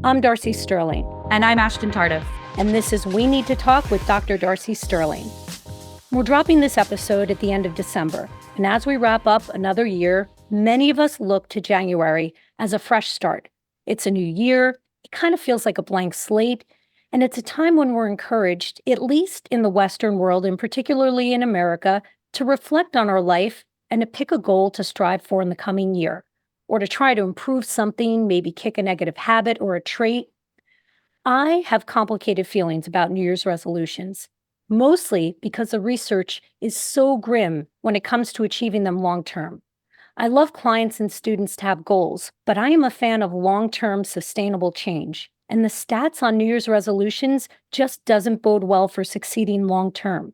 I'm Darcy Sterling. And I'm Ashton Tardif. And this is We Need to Talk with Dr. Darcy Sterling. We're dropping this episode at the end of December. And as we wrap up another year, many of us look to January as a fresh start. It's a new year. It kind of feels like a blank slate. And it's a time when we're encouraged, at least in the Western world, and particularly in America, to reflect on our life and to pick a goal to strive for in the coming year, or to try to improve something, maybe kick a negative habit or a trait. I have complicated feelings about New Year's resolutions, mostly because the research is so grim when it comes to achieving them long term. I love clients and students to have goals, but I am a fan of long-term sustainable change. And the stats on New Year's resolutions just doesn't bode well for succeeding long term.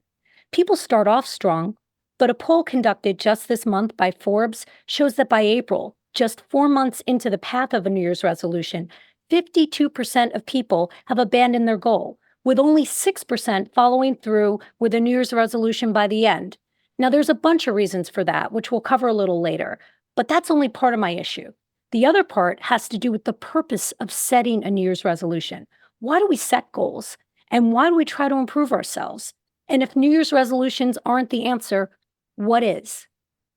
People start off strong, but a poll conducted just this month by Forbes shows that by April, just 4 months into the path of a New Year's resolution, 52% of people have abandoned their goal, with only 6% following through with a New Year's resolution by the end. Now, there's a bunch of reasons for that, which we'll cover a little later, but that's only part of my issue. The other part has to do with the purpose of setting a New Year's resolution. Why do we set goals? And why do we try to improve ourselves? And if New Year's resolutions aren't the answer, what is?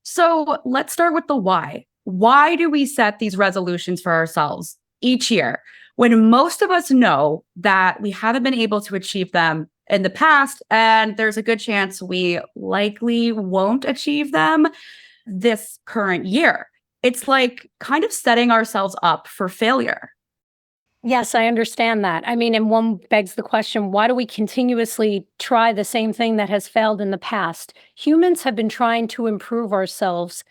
So let's start with the why. Why do we set these resolutions for ourselves each year when most of us know that we haven't been able to achieve them in the past, and there's a good chance we likely won't achieve them this current year? It's like kind of setting ourselves up for failure. Yes, I understand that. I mean, and one begs the question, why do we continuously try the same thing that has failed in the past? Humans have been trying to improve ourselves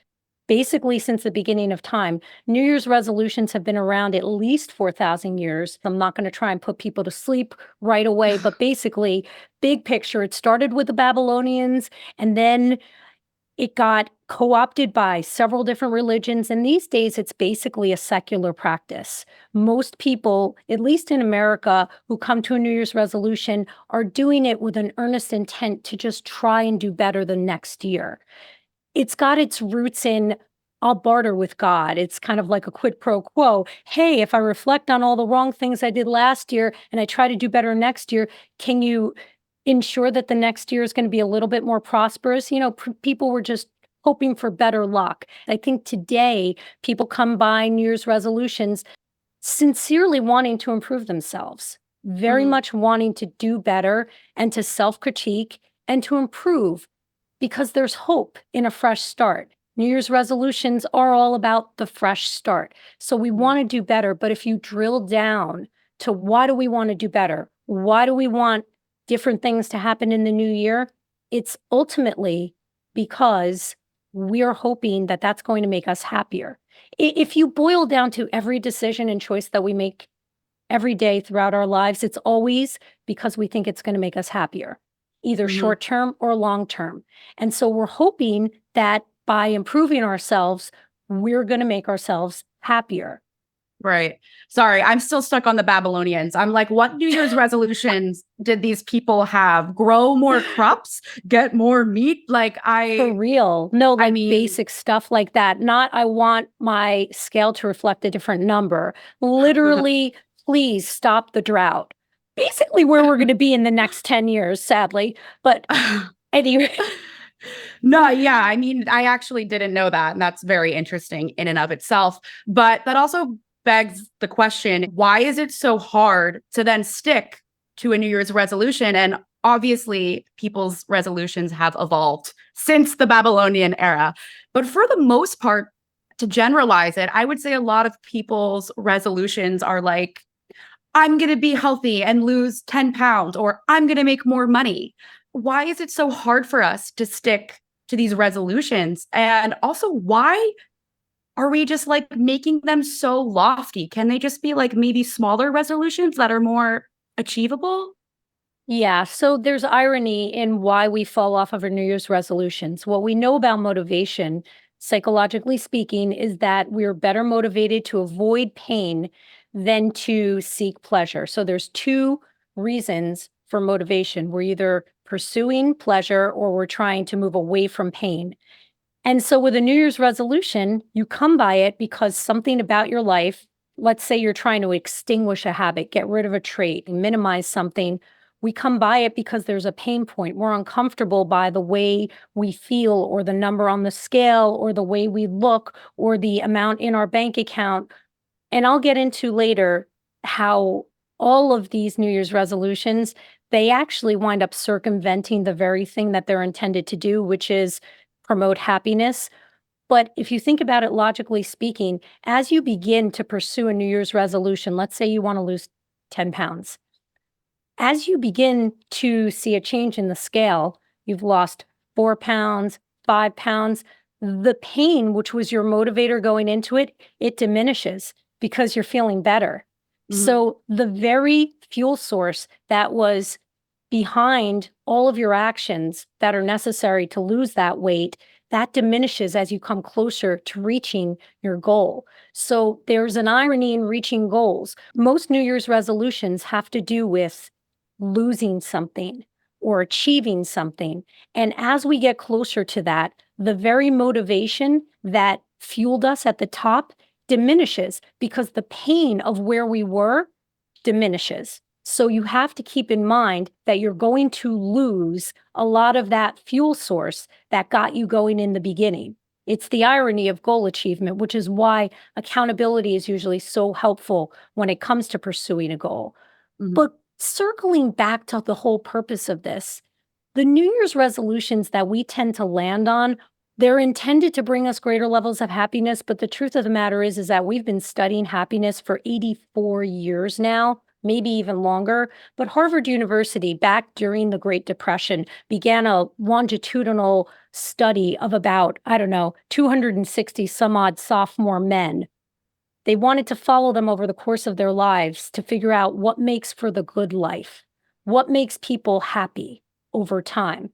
basically since the beginning of time. New Year's resolutions have been around at least 4,000 years. I'm not going to try and put people to sleep right away, but basically, big picture, it started with the Babylonians, and then it got co-opted by several different religions, and these days it's basically a secular practice. Most people, at least in America, who come to a New Year's resolution are doing it with an earnest intent to just try and do better the next year. It's got its roots in, I'll barter with God. It's kind of like a quid pro quo. Hey, if I reflect on all the wrong things I did last year and I try to do better next year, can you ensure that the next year is going to be a little bit more prosperous? People were just hoping for better luck. I think today people come by New Year's resolutions sincerely wanting to improve themselves, very much wanting to do better and to self-critique and to improve because there's hope in a fresh start. New Year's resolutions are all about the fresh start. So we want to do better, but if you drill down to why do we want to do better? Why do we want different things to happen in the new year? It's ultimately because we're hoping that that's going to make us happier. If you boil down to every decision and choice that we make every day throughout our lives, it's always because we think it's going to make us happier, either short term or long term. And so we're hoping that by improving ourselves, we're going to make ourselves happier. Right. Sorry, I'm still stuck on the Babylonians. I'm like, what New Year's resolutions did these people have? Grow more crops? Get more meat? For real. No, basic stuff like that. Not, I want my scale to reflect a different number. Literally, please stop the drought. Basically where we're going to be in the next 10 years, sadly. But anyway. No, yeah, I mean, I actually didn't know that. And that's very interesting in and of itself. But that also begs the question, why is it so hard to then stick to a New Year's resolution? And obviously, people's resolutions have evolved since the Babylonian era. But for the most part, to generalize it, I would say a lot of people's resolutions are like, I'm going to be healthy and lose 10 pounds, or I'm going to make more money. Why is it so hard for us to stick to these resolutions? And also, why are we just like making them so lofty? Can they just be like maybe smaller resolutions that are more achievable? Yeah, so there's irony in why we fall off of our New Year's resolutions. What we know about motivation, psychologically speaking, is that we're better motivated to avoid pain than to seek pleasure. So there's two reasons for motivation. We're either pursuing pleasure or we're trying to move away from pain. And so with a New Year's resolution, you come by it because something about your life let's say you're trying to extinguish a habit, get rid of a trait, minimize something. We come by it because there's a pain point. We're uncomfortable by the way we feel or the number on the scale or the way we look or the amount in our bank account. And I'll get into later how all of these New Year's resolutions, they actually wind up circumventing the very thing that they're intended to do, which is promote happiness. But if you think about it logically speaking, as you begin to pursue a New Year's resolution, let's say you want to lose 10 pounds. As you begin to see a change in the scale, you've lost 4 pounds, 5 pounds, the pain, which was your motivator going into it, it diminishes because you're feeling better. So the very fuel source that was behind all of your actions that are necessary to lose that weight, that diminishes as you come closer to reaching your goal. So there's an irony in reaching goals. Most New Year's resolutions have to do with losing something or achieving something. And as we get closer to that, the very motivation that fueled us at the top diminishes because the pain of where we were diminishes. So you have to keep in mind that you're going to lose a lot of that fuel source that got you going in the beginning. It's the irony of goal achievement, which is why accountability is usually so helpful when it comes to pursuing a goal. But circling back to the whole purpose of this, the New Year's resolutions that we tend to land on, they're intended to bring us greater levels of happiness. But the truth of the matter is that we've been studying happiness for 84 years now, maybe even longer. But Harvard University, back during the Great Depression, began a longitudinal study of about, 260 some odd sophomore men. They wanted to follow them over the course of their lives to figure out what makes for the good life, what makes people happy over time.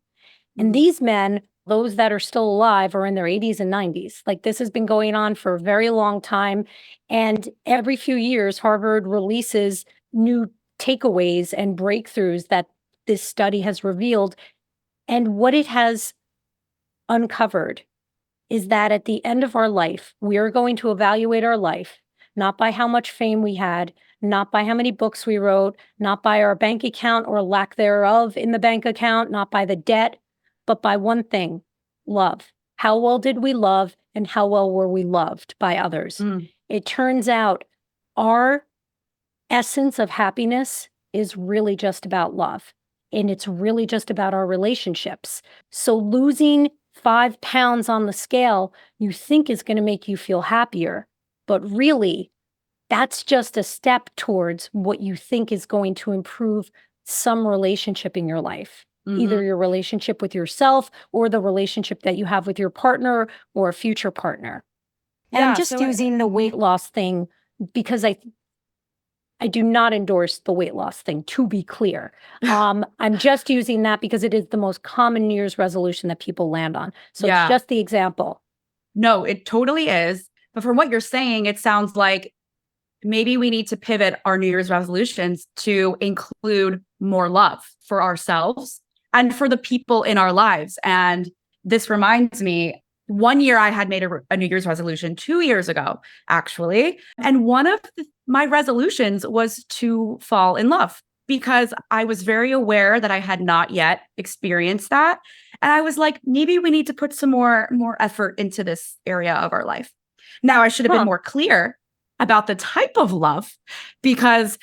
And these men, those that are still alive, are in their 80s and 90s. Like, this has been going on for a very long time. And every few years, Harvard releases new takeaways and breakthroughs that this study has revealed. And what it has uncovered is that at the end of our life, we are going to evaluate our life, not by how much fame we had, not by how many books we wrote, not by our bank account or lack thereof in the bank account, not by the debt, but by one thing: love. How well did we love, and how well were we loved by others? It turns out our essence of happiness is really just about love, and it's really just about our relationships. So losing 5 pounds on the scale you think is going to make you feel happier, but really that's just a step towards what you think is going to improve some relationship in your life, either your relationship with yourself or the relationship that you have with your partner or a future partner. And I'm just using the weight loss thing because I do not endorse the weight loss thing, to be clear. I'm just using that because it is the most common New Year's resolution that people land on. So it's just the example. No, it totally is. But from what you're saying, it sounds like maybe we need to pivot our New Year's resolutions to include more love for ourselves and for the people in our lives. And this reminds me, one year I had made a New Year's resolution 2 years ago, actually. And one of my resolutions was to fall in love because I was very aware that I had not yet experienced that. And I was like, maybe we need to put some more effort into this area of our life. Now, I should have been more clear about the type of love, because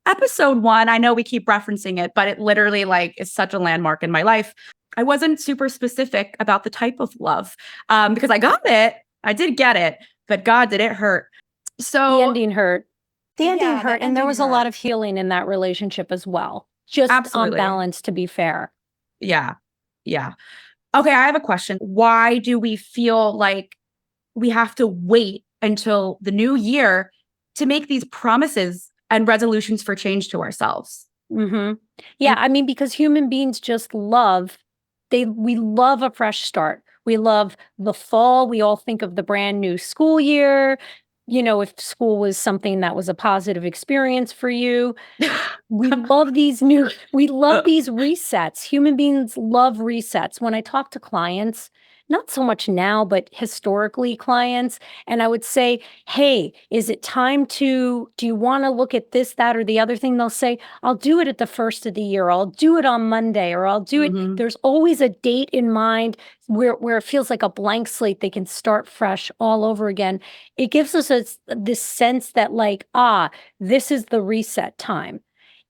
episode 1, I know we keep referencing it, but it literally is such a landmark in my life. I wasn't super specific about the type of love because I got it. I did get it, but God, did it hurt. So the ending hurt. The ending hurt. And there was a lot of healing in that relationship as well. Just on balance, to be fair. Yeah. Yeah. Okay, I have a question. Why do we feel like we have to wait until the new year to make these promises and resolutions for change to ourselves? Yeah, I mean, because human beings just love, we love a fresh start. We love the fall. We all think of the brand new school year. If school was something that was a positive experience for you. We love these resets. Human beings love resets. When I talk to clients, not so much now, but historically clients. And I would say, hey, is it time do you want to look at this, that, or the other thing? They'll say, I'll do it at the first of the year. I'll do it on Monday, or I'll do it. Mhm. There's always a date in mind where it feels like a blank slate. They can start fresh all over again. It gives us this sense that like, this is the reset time.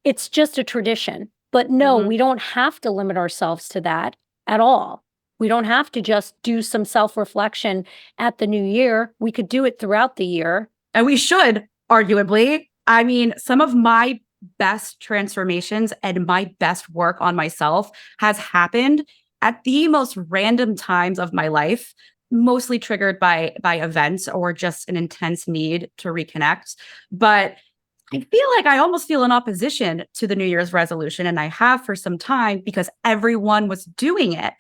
It's just a tradition. But no, Mhm. we don't have to limit ourselves to that at all. We don't have to just do some self-reflection at the new year. We could do it throughout the year. And we should, arguably. I mean, some of my best transformations and my best work on myself has happened at the most random times of my life, mostly triggered by events or just an intense need to reconnect. But I feel like I almost feel in opposition to the New Year's resolution, and I have for some time because everyone was doing it.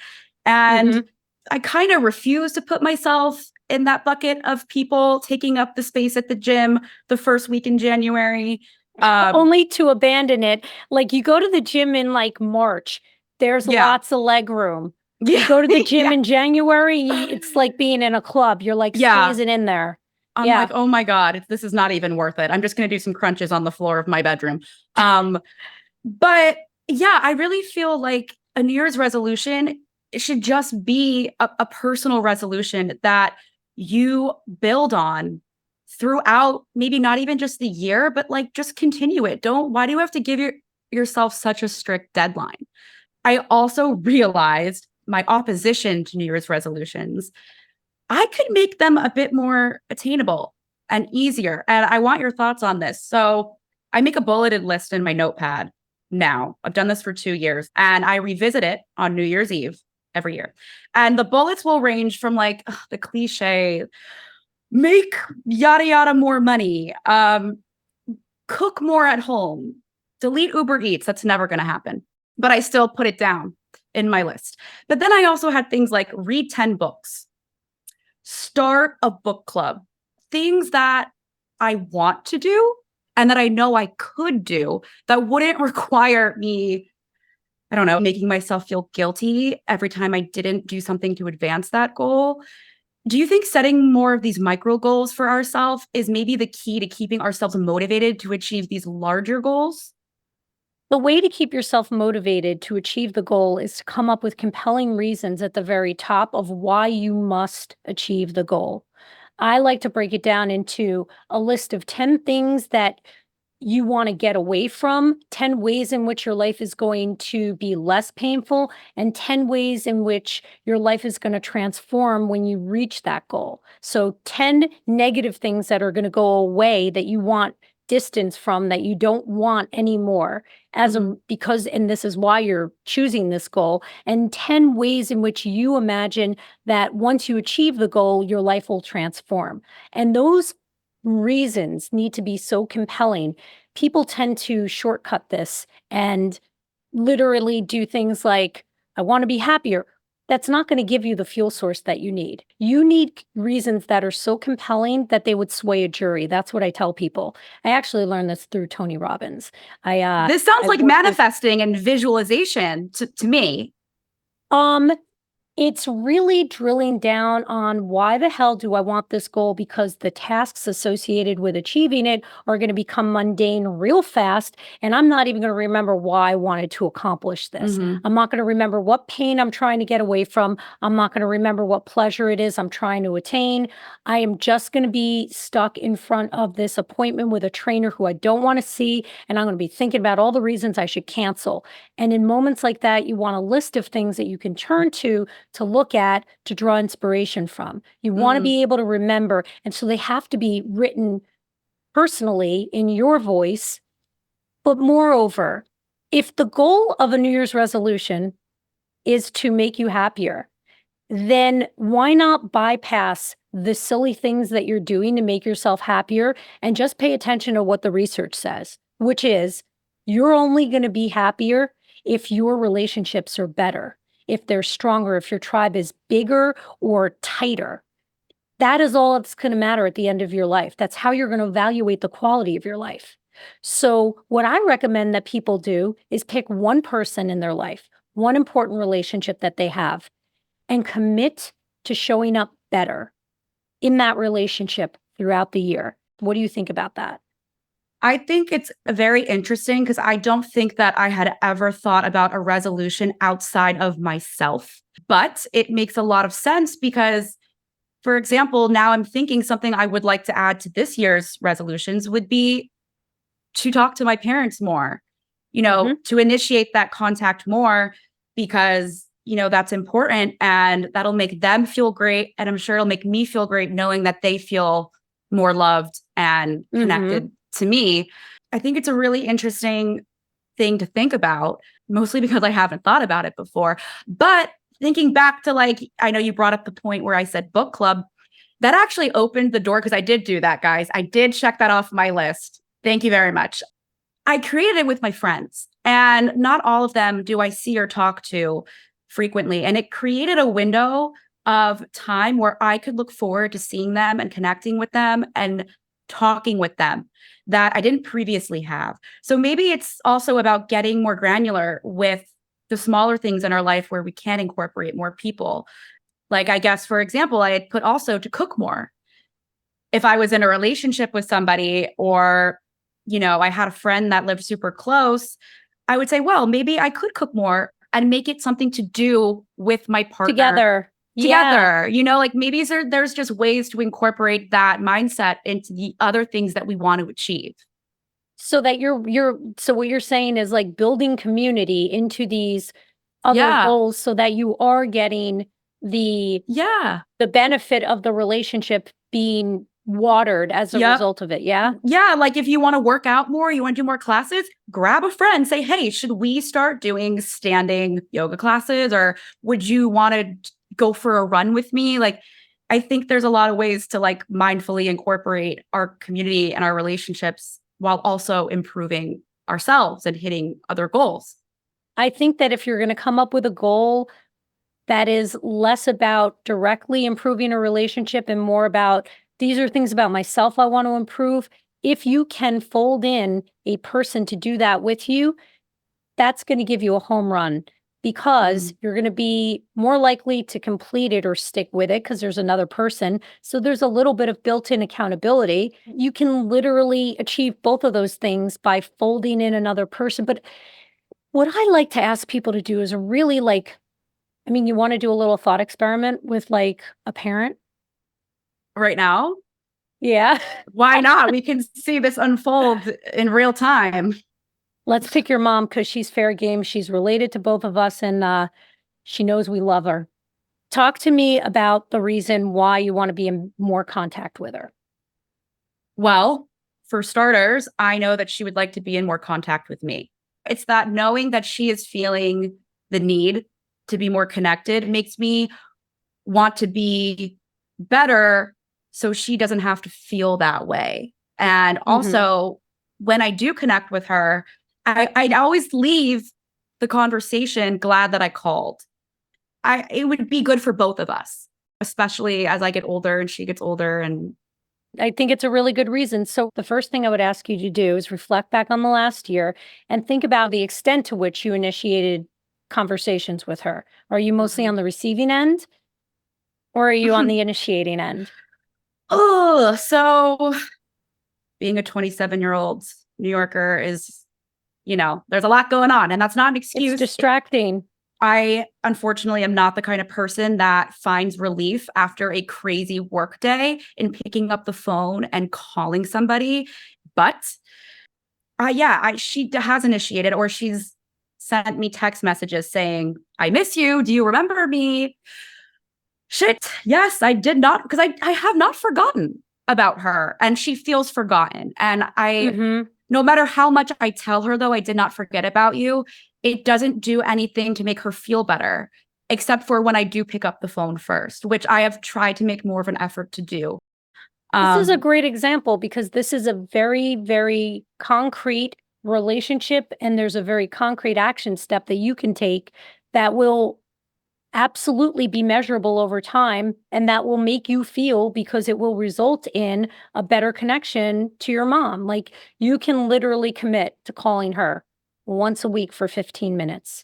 And Mhm. I kind of refuse to put myself in that bucket of people taking up the space at the gym the first week in January. Um, Only to abandon it. Like, you go to the gym in, like, March, there's yeah, lots of leg room. You yeah, go to the gym yeah, in January, it's like being in a club. You're, like, yeah. squeezing in there. I'm like, Yeah. oh my God, this is not even worth it. I'm just going to do some crunches on the floor of my bedroom. Um, But yeah, I really feel like a New Year's resolution should just be a personal resolution that you build on throughout, maybe not even just the year, but like just continue it. Why do you have to give yourself such a strict deadline? I also realized my opposition to New Year's resolutions. I could make them a bit more attainable and easier. And I want your thoughts on this. So I make a bulleted list in my notepad now. I've done this for 2 years and I revisit it on New Year's Eve every year. And the bullets will range from like the cliche, make yada yada more money, cook more at home, delete Uber Eats. That's never going to happen. But I still put it down in my list. But then I also had things like read 10 books, start a book club, things that I want to do and that I know I could do that wouldn't require me, I don't know, making myself feel guilty every time I didn't do something to advance that goal. Do you think setting more of these micro goals for ourselves is maybe the key to keeping ourselves motivated to achieve these larger goals? The way to keep yourself motivated to achieve the goal is to come up with compelling reasons at the very top of why you must achieve the goal. I like to break it down into a list of 10 things that you want to get away from, 10 ways in which your life is going to be less painful, and 10 ways in which your life is going to transform when you reach that goal. So 10 negative things that are going to go away that you want distance from, that you don't want anymore, Mhm. because and this is why you're choosing this goal, and 10 ways in which you imagine that once you achieve the goal your life will transform. And those reasons need to be so compelling. People tend to shortcut this and literally do things like, I want to be happier. That's not going to give you the fuel source that you need. You need reasons that are so compelling that they would sway a jury. That's what I tell people. I actually learned this through Tony Robbins. This sounds I like worked with manifesting and visualization to me. um It's really drilling down on why the hell do I want this goal? Because the tasks associated with achieving it are going to become mundane real fast. And I'm not even going to remember why I wanted to accomplish this. Mhm. I'm not going to remember what pain I'm trying to get away from. I'm not going to remember what pleasure it is I'm trying to attain. I am just going to be stuck in front of this appointment with a trainer who I don't want to see. And I'm going to be thinking about all the reasons I should cancel. And in moments like that, you want a list of things that you can turn to look at, to draw inspiration from. You want to Mm. be able to remember. And so they have to be written personally in your voice. But moreover, if the goal of a New Year's resolution is to make you happier, then why not bypass the silly things that you're doing to make yourself happier and just pay attention to what the research says, which is you're only going to be happier if your relationships are better, if they're stronger, if your tribe is bigger or tighter. That is all that's going to matter at the end of your life. That's how you're going to evaluate the quality of your life. So, what I recommend that people do is pick one person in their life, one important relationship that they have, and commit to showing up better in that relationship throughout the year? What do you think about that? I think it's very interesting because I don't think that I had ever thought about a resolution outside of myself. But it makes a lot of sense because, for example, now I'm thinking something I would like to add to this year's resolutions would be to talk to my parents more, to initiate that contact more because, that's important and that'll make them feel great. And I'm sure it'll make me feel great knowing that they feel more loved and connected to me. I think it's a really interesting thing to think about, mostly because I haven't thought about it before. But thinking back to I know you brought up the point where I said book club, that actually opened the door because I did do that, guys. I did check that off my list. Thank you very much. I created it with my friends, and not all of them do I see or talk to frequently. And it created a window of time where I could look forward to seeing them and connecting with them and talking with them that I didn't previously have. So maybe it's also about getting more granular with the smaller things in our life where we can incorporate more people. Like, I guess, for example, I had put also to cook more. If I was in a relationship with somebody or, I had a friend that lived super close, I would say, well, maybe I could cook more and make it something to do with my partner. Together. Maybe there's just ways to incorporate that mindset into the other things that we want to achieve. So that so what you're saying is building community into these other goals so that you are getting the benefit of the relationship being watered as a result of it. Yeah. Yeah. Like if you want to work out more, you want to do more classes, grab a friend, say, hey, should we start doing standing yoga classes? Or would you want to go for a run with me? I think there's a lot of ways to mindfully incorporate our community and our relationships while also improving ourselves and hitting other goals. I think that if you're going to come up with a goal that is less about directly improving a relationship and more about these are things about myself I want to improve, if you can fold in a person to do that with you, that's going to give you a home run because you're going to be more likely to complete it or stick with it because there's another person. So there's a little bit of built-in accountability. You can literally achieve both of those things by folding in another person. But what I like to ask people to do is really you want to do a little thought experiment with a parent? Right now? Yeah. Why not? We can see this unfold in real time. Let's pick your mom because she's fair game. She's related to both of us and she knows we love her. Talk to me about the reason why you want to be in more contact with her. Well, for starters, I know that she would like to be in more contact with me. It's that knowing that she is feeling the need to be more connected makes me want to be better so she doesn't have to feel that way. And also, when I do connect with her, I always leave the conversation glad that I called. It would be good for both of us, especially as I get older and she gets older. And I think it's a really good reason. So the first thing I would ask you to do is reflect back on the last year and think about the extent to which you initiated conversations with her. Are you mostly on the receiving end or are you on the initiating end? Oh, so being a 27-year-old New Yorker is, there's a lot going on and that's not an excuse. It's distracting. I unfortunately am not the kind of person that finds relief after a crazy work day in picking up the phone and calling somebody. But she has initiated or she's sent me text messages saying, I miss you. Do you remember me? Shit. Yes, I did not, because I have not forgotten about her and she feels forgotten. And no matter how much I tell her, though, I did not forget about you, it doesn't do anything to make her feel better, except for when I do pick up the phone first, which I have tried to make more of an effort to do. This is a great example because this is a very, very concrete relationship and there's a very concrete action step that you can take that will absolutely be measurable over time and that will make you feel because it will result in a better connection to your mom. You can literally commit to calling her once a week for 15 minutes.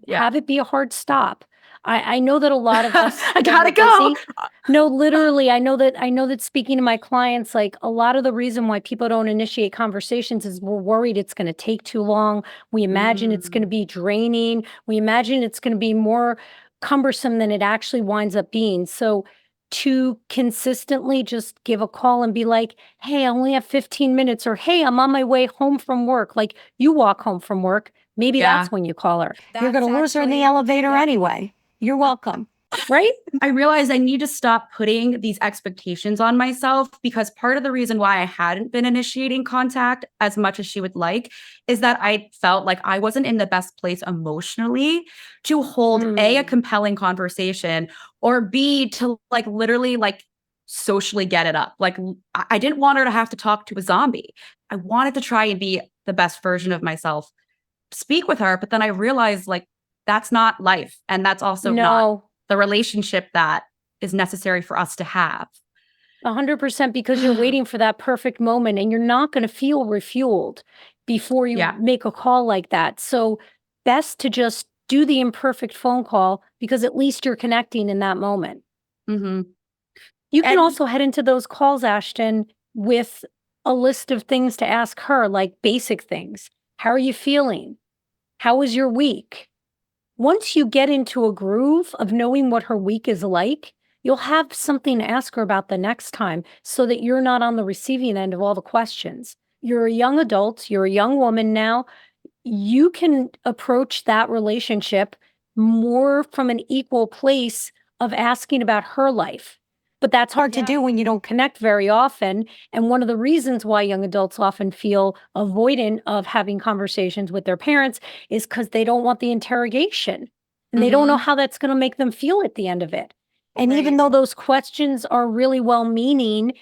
Have it be a hard stop. I know that a lot of us I gotta when we're go. busy- No, literally, I know that speaking to my clients, like a lot of the reason why people don't initiate conversations is we're worried it's going to take too long. We imagine it's going to be draining. We imagine it's going to be more cumbersome than it actually winds up being. So to consistently just give a call and be like, hey, I only have 15 minutes, or hey, I'm on my way home from work. Like you walk home from work. Maybe Yeah. that's when you call her. You're going to lose her in the elevator anyway. You're welcome. Right? I realized I need to stop putting these expectations on myself, because part of the reason why I hadn't been initiating contact as much as she would like is that I felt like I wasn't in the best place emotionally to hold a compelling conversation, or B, to like literally like socially get it up. Like I didn't want her to have to talk to a zombie. I wanted to try and be the best version of myself, speak with her, but then I realized like that's not life, and that's also not No, the relationship that is necessary for us to have. 100% because you're waiting for that perfect moment and you're not going to feel refueled before you Yeah. make a call like that. So best to just do the imperfect phone call because at least you're connecting in that moment. Mm-hmm. You can And also head into those calls, Ashton, with a list of things to ask her, like basic things. How are you feeling? How was your week? Once you get into a groove of knowing what her week is like, you'll have something to ask her about the next time so that you're not on the receiving end of all the questions. You're a young adult, you're a young woman now. You can approach that relationship more from an equal place of asking about her life. But that's hard to do when you don't connect very often. And one of the reasons why young adults often feel avoidant of having conversations with their parents is because they don't want the interrogation and they don't know how that's going to make them feel at the end of it. And even though those questions are really well meaning,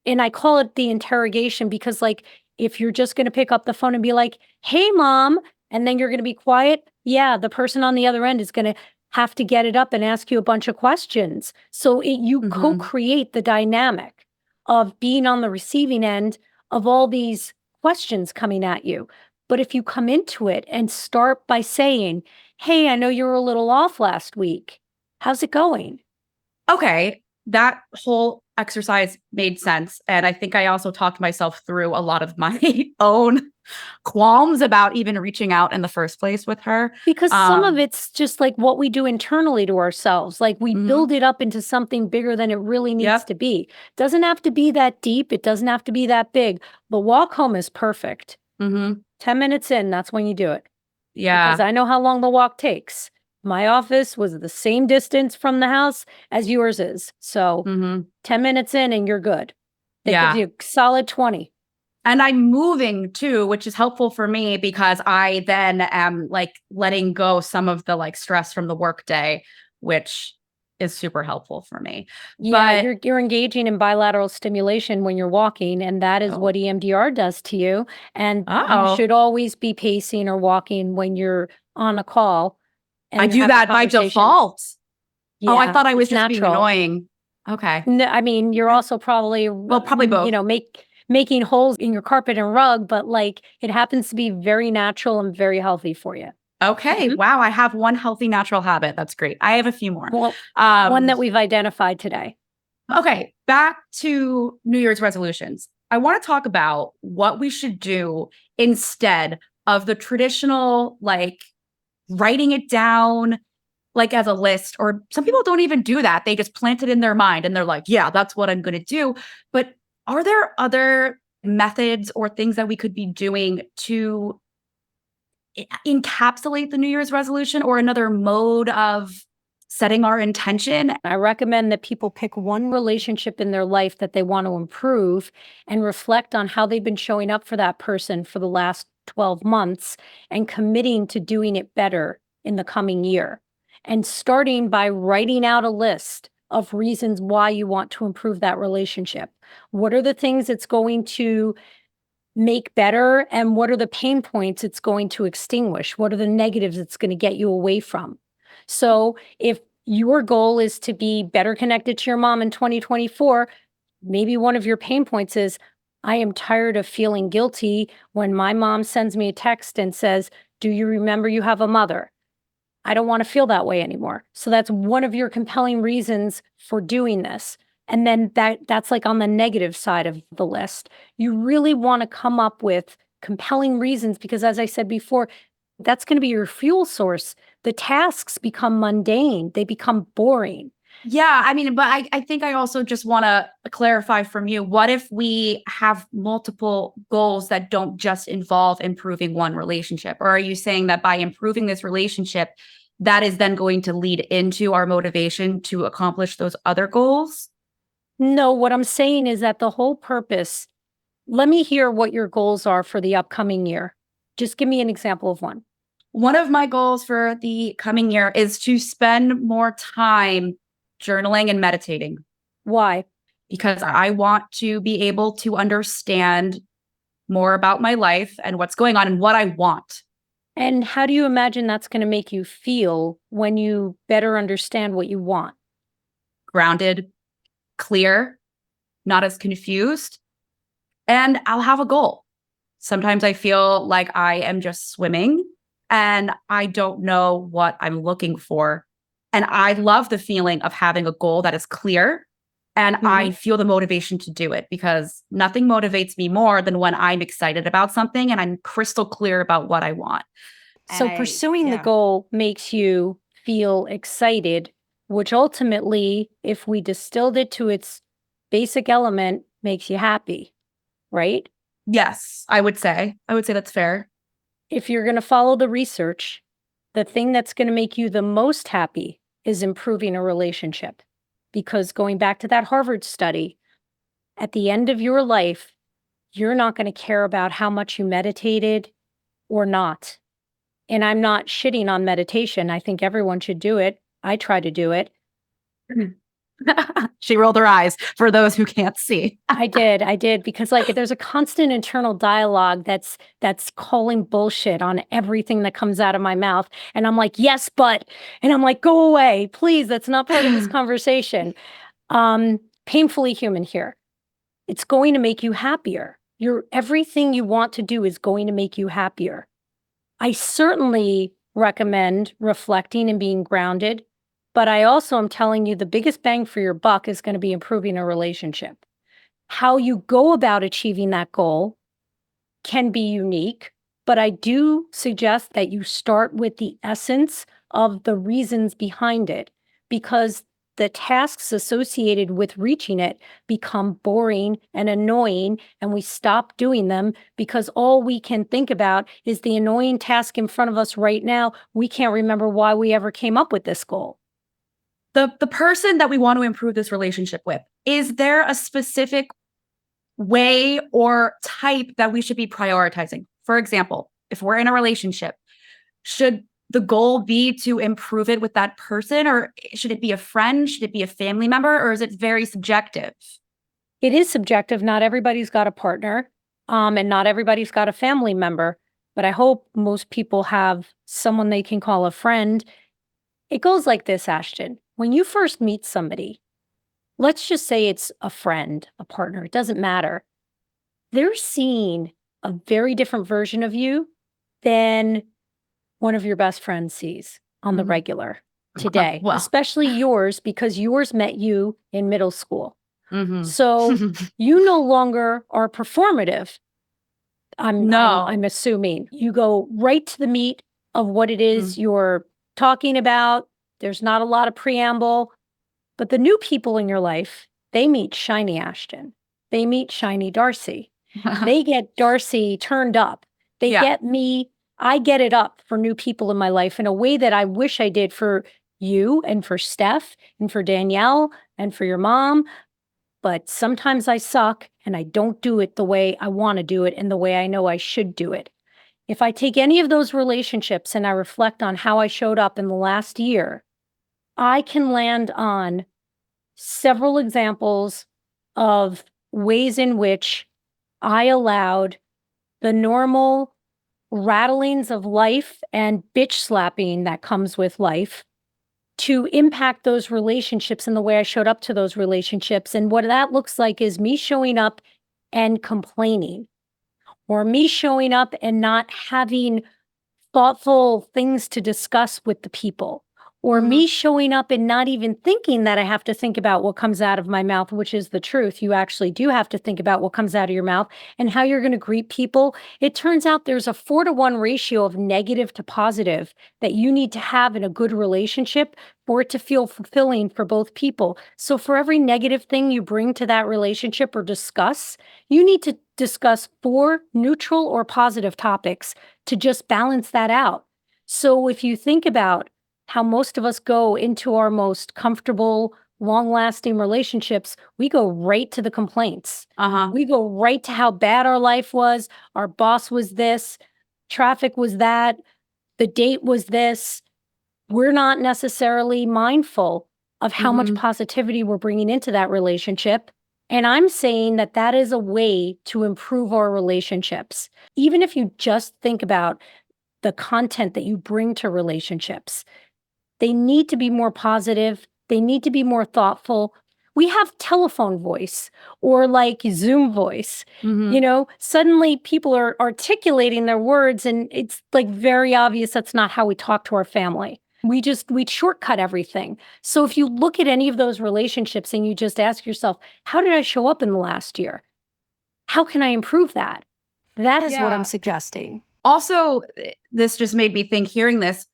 and I call it the interrogation because, like, if you're just going to pick up the phone and be like, hey, mom, and then you're going to be quiet, yeah, the person on the other end is going to have to get it up and ask you a bunch of questions. So you co-create the dynamic of being on the receiving end of all these questions coming at you. But if you come into it and start by saying, hey, I know you were a little off last week. How's it going? Okay, that whole exercise made sense. And I think I also talked myself through a lot of my own qualms about even reaching out in the first place with her. Because some of it's just like what we do internally to ourselves. Like we build it up into something bigger than it really needs to be. Doesn't have to be that deep. It doesn't have to be that big. The walk home is perfect. 10 minutes in, that's when you do it. Because I know how long the walk takes. My office was the same distance from the house as yours is. So 10 minutes in and you're good. That gives you a solid 20. And I'm moving too, which is helpful for me because I then am like letting go some of the like stress from the workday, which is super helpful for me. Yeah, But you're engaging in bilateral stimulation when you're walking, and that is what EMDR does to you. And you should always be pacing or walking when you're on a call. And I you're do having a that by conversation. default. I Yeah, thought I was it's just being natural. annoying. Okay. No, I mean, you're also probably, Well, probably both. making holes in your carpet and rug, but like it happens to be very natural and very healthy for you. Okay. Wow. I have one healthy natural habit. That's great. I have a few more. Well, one that we've identified today. Okay. Back to New Year's resolutions. I want to talk about what we should do instead of the traditional, like writing it down, like as a list, or some people don't even do that. They just plant it in their mind and they're like, yeah, that's what I'm going to do. But are there other methods or things that we could be doing to encapsulate the New Year's resolution, or another mode of setting our intention? I recommend that people pick one relationship in their life that they want to improve and reflect on how they've been showing up for that person for the last 12 months and committing to doing it better in the coming year. And starting by writing out a list of reasons why you want to improve that relationship. What are the things it's going to make better, and what are the pain points it's going to extinguish? What are the negatives it's going to get you away from? So if your goal is to be better connected to your mom in 2024, maybe one of your pain points is, I am tired of feeling guilty when my mom sends me a text and says, do you remember you have a mother? I don't want to feel that way anymore. So that's one of your compelling reasons for doing this. And then that's like on the negative side of the list. You really want to come up with compelling reasons because, as I said before, that's going to be your fuel source. The tasks become mundane, they become boring. Yeah, I mean, but I think I also just want to clarify from you, what if we have multiple goals that don't just involve improving one relationship? Or are you saying that by improving this relationship, that is then going to lead into our motivation to accomplish those other goals? No, what I'm saying is that the whole purpose, let me hear what your goals are for the upcoming year. Just give me an example of one. One of my goals for the coming year is to spend more time journaling and meditating. Why? Because I want to be able to understand more about my life and what's going on and what I want. And how do you imagine that's going to make you feel when you better understand what you want? Grounded, clear, not as confused, and I'll have a goal. Sometimes I feel like I am just swimming and I don't know what I'm looking for. And I love the feeling of having a goal that is clear and I feel the motivation to do it because nothing motivates me more than when I'm excited about something and I'm crystal clear about what I want. So pursuing the goal makes you feel excited, which ultimately, if we distilled it to its basic element, makes you happy, right? Yes, I would say that's fair. If you're going to follow the research, the thing that's going to make you the most happy is improving a relationship. Because going back to that Harvard study, at the end of your life, you're not going to care about how much you meditated or not. And I'm not shitting on meditation. I think everyone should do it. I try to do it. She rolled her eyes for those who can't see. I did because like there's a constant internal dialogue that's calling bullshit on everything that comes out of my mouth. And I'm like, yes, but, and I'm like, go away, please. That's not part of this conversation. Painfully human here. It's going to make you happier. Everything you want to do is going to make you happier. I certainly recommend reflecting and being grounded, but I also am telling you the biggest bang for your buck is going to be improving a relationship. How you go about achieving that goal can be unique, but I do suggest that you start with the essence of the reasons behind it, because the tasks associated with reaching it become boring and annoying, and we stop doing them because all we can think about is the annoying task in front of us right now. We can't remember why we ever came up with this goal. The person that we want to improve this relationship with, is there a specific way or type that we should be prioritizing? For example, if we're in a relationship, should the goal be to improve it with that person, or should it be a friend? Should it be a family member, or is it very subjective? It is subjective. Not everybody's got a partner, and not everybody's got a family member, but I hope most people have someone they can call a friend. It goes like this, Ashton. When you first meet somebody, let's just say it's a friend, a partner, it doesn't matter. They're seeing a very different version of you than one of your best friends sees on the regular today, especially yours, because yours met you in middle school. So you no longer are performative. I'm assuming you go right to the meat of what it is you're talking about. There's not a lot of preamble, but the new people in your life, they meet shiny Ashton. They meet shiny Darcy. They get Darcy turned up. They get me. I get it up for new people in my life in a way that I wish I did for you and for Steph and for Danielle and for your mom. But sometimes I suck and I don't do it the way I want to do it and the way I know I should do it. If I take any of those relationships and I reflect on how I showed up in the last year, I can land on several examples of ways in which I allowed the normal rattlings of life and bitch slapping that comes with life to impact those relationships and the way I showed up to those relationships. And what that looks like is me showing up and complaining, or me showing up and not having thoughtful things to discuss with the people. Or Mhm. me showing up and not even thinking that I have to think about what comes out of my mouth, which is the truth. You actually do have to think about what comes out of your mouth and how you're going to greet people. It turns out there's a 4-to-1 ratio of negative to positive that you need to have in a good relationship for it to feel fulfilling for both people. So for every negative thing you bring to that relationship or discuss, you need to discuss 4 neutral or positive topics to just balance that out. So if you think about how most of us go into our most comfortable, long-lasting relationships, we go right to the complaints. Uh-huh. We go right to how bad our life was, our boss was this, traffic was that, the date was this. We're not necessarily mindful of how much Mhm. positivity we're bringing into that relationship. And I'm saying that that is a way to improve our relationships. Even if you just think about the content that you bring to relationships, they need to be more positive. They need to be more thoughtful. We have telephone voice or like Zoom voice. Mhm. Suddenly people are articulating their words, and it's like very obvious that's not how we talk to our family. We shortcut everything. So if you look at any of those relationships and you just ask yourself, how did I show up in the last year? How can I improve that? That is what Yeah. I'm suggesting. Also, this just made me think hearing this.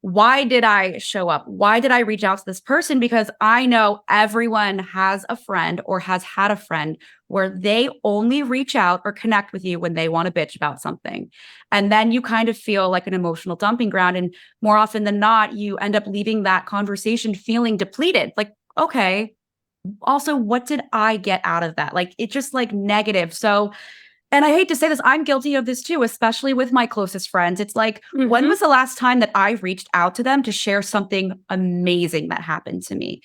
Why did I show up? Why did I reach out to this person? Because I know everyone has a friend or has had a friend where they only reach out or connect with you when they want to bitch about something. And then you kind of feel like an emotional dumping ground. And more often than not, you end up leaving that conversation feeling depleted. Like, okay, also, what did I get out of that? Like, it's just like negative. So, and I hate to say this, I'm guilty of this too, especially with my closest friends. It's like, when Mhm. was the last time that I reached out to them to share something amazing that happened to me?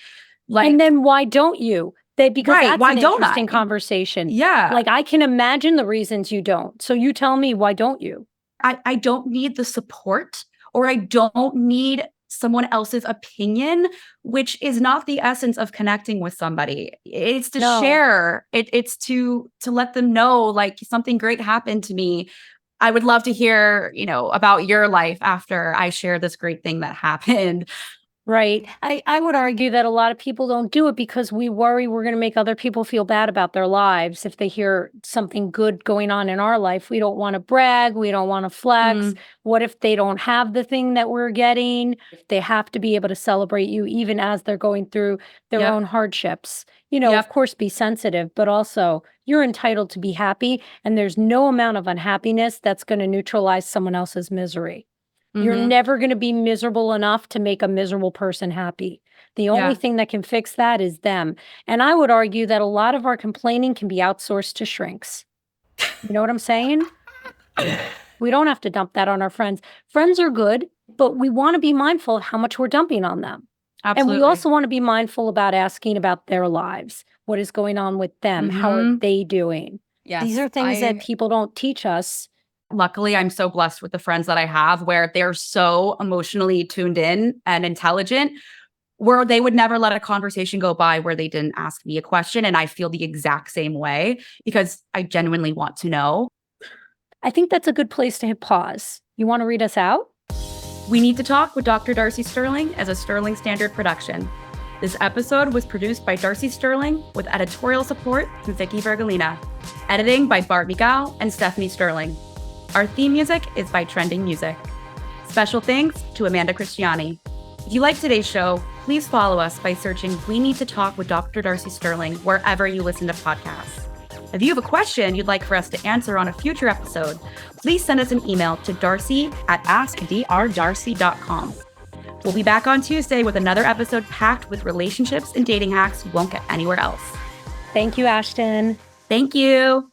Like, And then why don't you? Because right, that's why an don't interesting I? conversation. Yeah. Like, I can imagine the reasons you don't. So you tell me, why don't you? I don't need the support, or I don't need someone else's opinion, which is not the essence of connecting with somebody. It's to No. share. It's to let them know like something great happened to me. I would love to hear, about your life after I share this great thing that happened. Right. I would argue that a lot of people don't do it because we worry we're going to make other people feel bad about their lives. If they hear something good going on in our life, we don't want to brag. We don't want to flex. Mm, What if they don't have the thing that we're getting? They have to be able to celebrate you even as they're going through their yep. own hardships. Of Yep. course, be sensitive, but also you're entitled to be happy. And there's no amount of unhappiness that's going to neutralize someone else's misery. You're Hmm. never going to be miserable enough to make a miserable person happy. The only Yeah. thing that can fix that is them. And I would argue that a lot of our complaining can be outsourced to shrinks. You know what I'm saying? We don't have to dump that on our friends. Friends are good, but we want to be mindful of how much we're dumping on them. And we Absolutely. also want to be mindful about asking about their lives. What is going on with them? How are Hmm. they doing? Yes. These are things that people don't teach us. Luckily, I'm so blessed with the friends that I have where they're so emotionally tuned in and intelligent, where they would never let a conversation go by where they didn't ask me a question. And I feel the exact same way because I genuinely want to know. I think that's a good place to hit pause. You want to read us out? We Need to Talk with Dr. Darcy Sterling as a Sterling Standard production. This episode was produced by Darcy Sterling with editorial support from Vicky Vergolina. Editing by Bart Miguel and Stephanie Sterling. Our theme music is by Trending Music. Special thanks to Amanda Christiani. If you like today's show, please follow us by searching We Need to Talk with Dr. Darcy Sterling wherever you listen to podcasts. If you have a question you'd like for us to answer on a future episode, please send us an email to darcy@askdrdarcy.com. We'll be back on Tuesday with another episode packed with relationships and dating hacks you won't get anywhere else. Thank you, Ashton. Thank you.